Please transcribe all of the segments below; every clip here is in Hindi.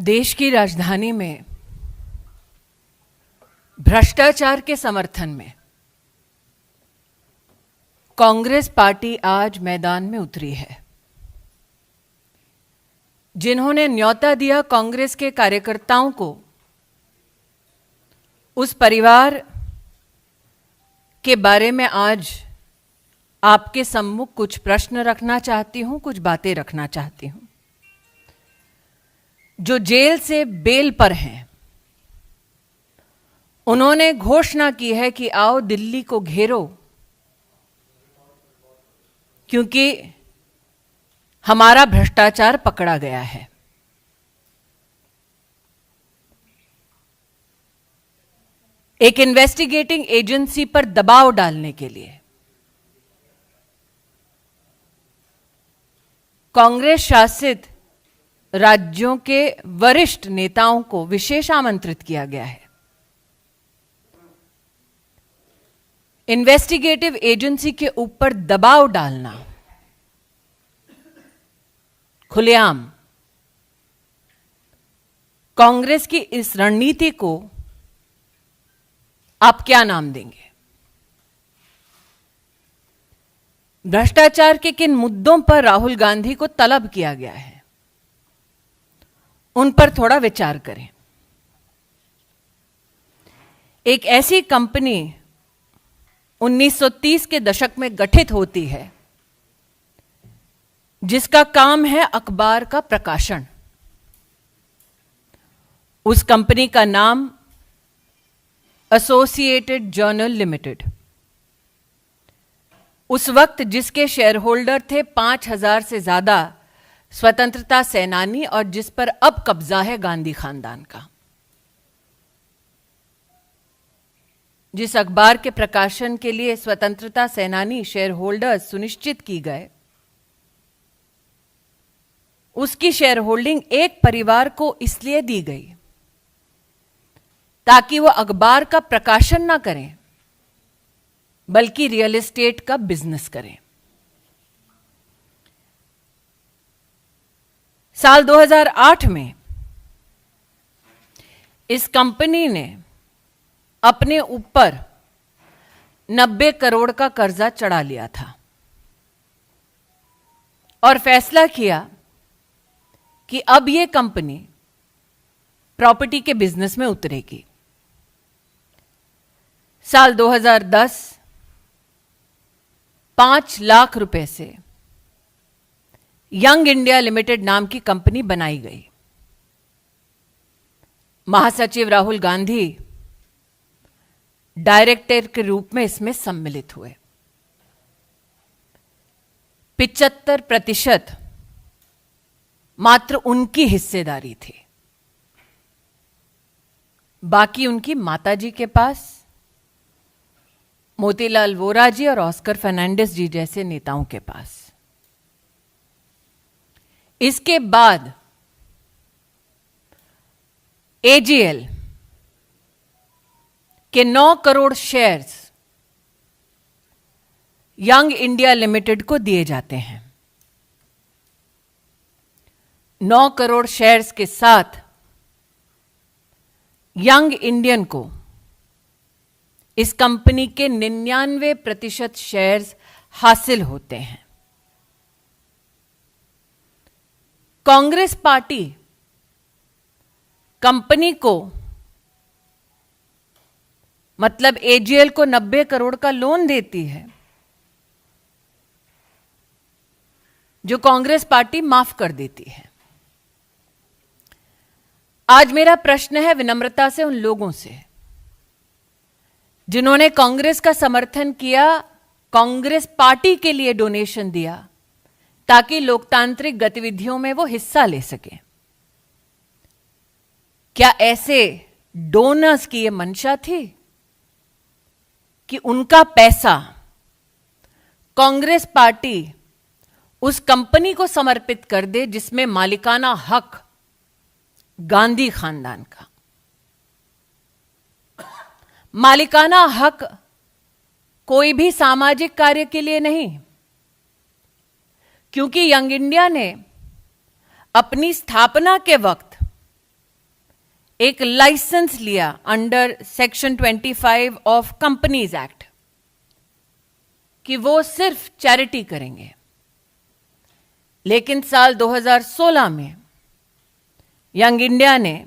देश की राजधानी में भ्रष्टाचार के समर्थन में कांग्रेस पार्टी आज मैदान में उतरी है। जिन्होंने न्योता दिया कांग्रेस के कार्यकर्ताओं को, उस परिवार के बारे में आज आपके सम्मुख कुछ प्रश्न रखना चाहती हूं, कुछ बातें रखना चाहती हूं। जो जेल से बेल पर हैं, उन्होंने घोषणा की है कि आओ दिल्ली को घेरो, क्योंकि हमारा भ्रष्टाचार पकड़ा गया है। एक इन्वेस्टिगेटिंग एजेंसी पर दबाव डालने के लिए कांग्रेस शासित राज्यों के वरिष्ठ नेताओं को विशेष आमंत्रित किया गया है। इन्वेस्टिगेटिव एजेंसी के ऊपर दबाव डालना खुलेआम, कांग्रेस की इस रणनीति को आप क्या नाम देंगे? भ्रष्टाचार के किन मुद्दों पर राहुल गांधी को तलब किया गया है, उन पर थोड़ा विचार करें। एक ऐसी कंपनी 1930 के दशक में गठित होती है जिसका काम है अखबार का प्रकाशन। उस कंपनी का नाम एसोसिएटेड जर्नल लिमिटेड। उस वक्त जिसके शेयर होल्डर थे 5000 से ज्यादा स्वतंत्रता सेनानी, और जिस पर अब कब्जा है गांधी खानदान का। जिस अखबार के प्रकाशन के लिए स्वतंत्रता सेनानी शेयर होल्डर्स सुनिश्चित की गए, उसकी शेयर होल्डिंग एक परिवार को इसलिए दी गई ताकि वो अखबार का प्रकाशन ना करें, बल्कि रियल एस्टेट का बिजनेस करें। साल 2008 में इस कंपनी ने अपने ऊपर 90 करोड़ का कर्जा चढ़ा लिया था और फैसला किया कि अब यह कंपनी प्रॉपर्टी के बिजनेस में उतरेगी। साल 2010 5 लाख रुपए से यंग इंडिया लिमिटेड नाम की कंपनी बनाई गई। महासचिव राहुल गांधी डायरेक्टर के रूप में इसमें सम्मिलित हुए। 75% मात्र उनकी हिस्सेदारी थी, बाकी उनकी माताजी के पास, मोतीलाल वोरा जी और ऑस्कर फर्नांडिस जी जैसे नेताओं के पास। इसके बाद एजीएल के 9 crore shares young India limited को दिए जाते हैं। 9 करोड़ शेयर्स के साथ यंग इंडियन को इस कंपनी के 99% शेयर्स हासिल होते हैं। कांग्रेस पार्टी कंपनी को, मतलब एजीएल को 90 करोड़ का लोन देती है, जो कांग्रेस पार्टी माफ कर देती है। आज मेरा प्रश्न है विनम्रता से उन लोगों से जिन्होंने कांग्रेस का समर्थन किया, कांग्रेस पार्टी के लिए डोनेशन दिया ताकि लोकतांत्रिक गतिविधियों में वो हिस्सा ले सके। क्या ऐसे डोनर्स की ये मंशा थी कि उनका पैसा कांग्रेस पार्टी उस कंपनी को समर्पित कर दे जिसमें मालिकाना हक गांधी खानदान का? मालिकाना हक कोई भी सामाजिक कार्य के लिए नहीं, क्योंकि यंग इंडिया ने अपनी स्थापना के वक्त एक लाइसेंस लिया under section 25 of companies act कि वो सिर्फ चैरिटी करेंगे, लेकिन साल 2016 में यंग इंडिया ने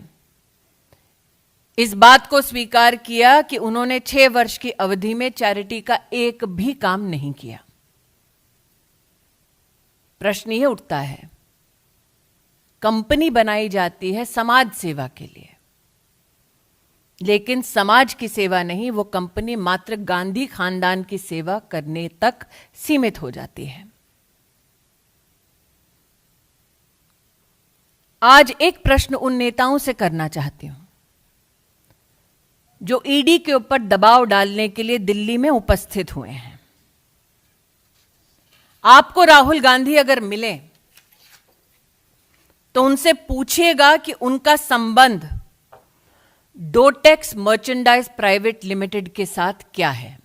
इस बात को स्वीकार किया कि उन्होंने 6 वर्ष की अवधि में चैरिटी का एक भी काम नहीं किया। प्रश्न यह उठता है, कंपनी बनाई जाती है समाज सेवा के लिए, लेकिन समाज की सेवा नहीं, वो कंपनी मात्र गांधी खानदान की सेवा करने तक सीमित हो जाती है। आज एक प्रश्न उन नेताओं से करना चाहती हूं जो ईडी के ऊपर दबाव डालने के लिए दिल्ली में उपस्थित हुए हैं। आपको राहुल गांधी अगर मिले तो उनसे पूछिएगा कि उनका संबंध डोटेक्स मर्चेंडाइज प्राइवेट लिमिटेड के साथ क्या है।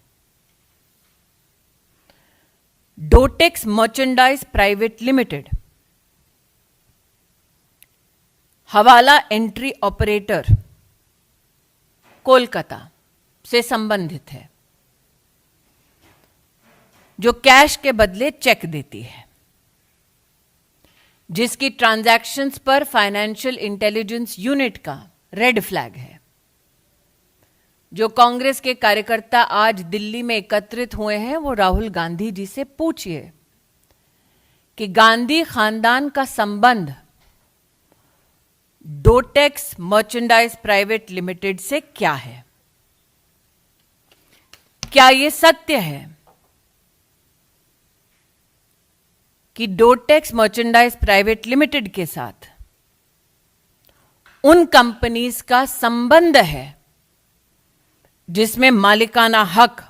डोटेक्स मर्चेंडाइज प्राइवेट लिमिटेड हवाला एंट्री ऑपरेटर कोलकाता से संबंधित है, जो कैश के बदले चेक देती है, जिसकी ट्रांजैक्शंस पर फाइनेंशियल इंटेलिजेंस यूनिट का रेड फ्लैग है। जो कांग्रेस के कार्यकर्ता आज दिल्ली में एकत्रित हुए हैं, वो राहुल गांधी जी से पूछिए कि गांधी खानदान का संबंध डोटेक्स मर्चेंडाइज प्राइवेट लिमिटेड से क्या है। क्या यह सत्य है कि डोटेक्स मर्चेंडाइज प्राइवेट लिमिटेड के साथ उन कंपनीज का संबंध है जिसमें मालिकाना हक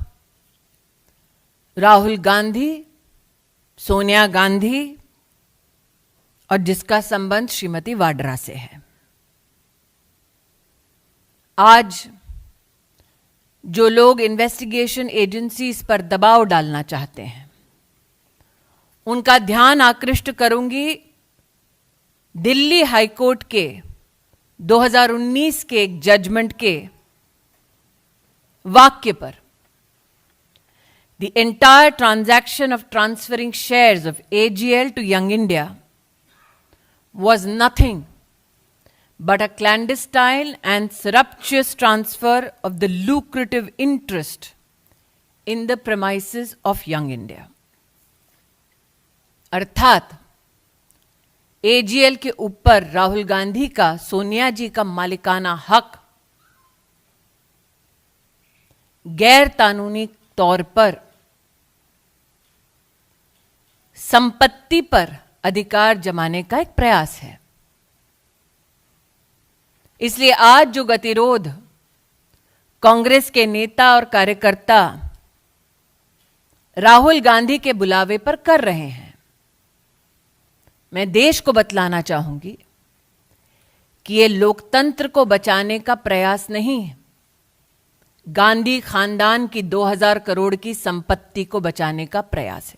राहुल गांधी, सोनिया गांधी और जिसका संबंध श्रीमती वाड्रा से है। आज जो लोग इन्वेस्टिगेशन एजेंसीज पर दबाव डालना चाहते हैं, उनका ध्यान आकृष्ट करूंगी दिल्ली हाईकोर्ट के 2019 के एक जजमेंट के वाक्य पर। The entire transaction of transferring shares of AGL to Young India was nothing but a clandestine and surreptitious transfer of the lucrative interest in the premises of Young India. अर्थात AGL के ऊपर राहुल गांधी का, सोनिया जी का मालिकाना हक गैर कानूनी तौर पर संपत्ति पर अधिकार जमाने का एक प्रयास है। इसलिए आज जो गतिरोध कांग्रेस के नेता और कार्यकर्ता राहुल गांधी के बुलावे पर कर रहे हैं, मैं देश को बतलाना चाहूंगी कि ये लोकतंत्र को बचाने का प्रयास नहीं है, गांधी खानदान की 2000 करोड़ की संपत्ति को बचाने का प्रयास है।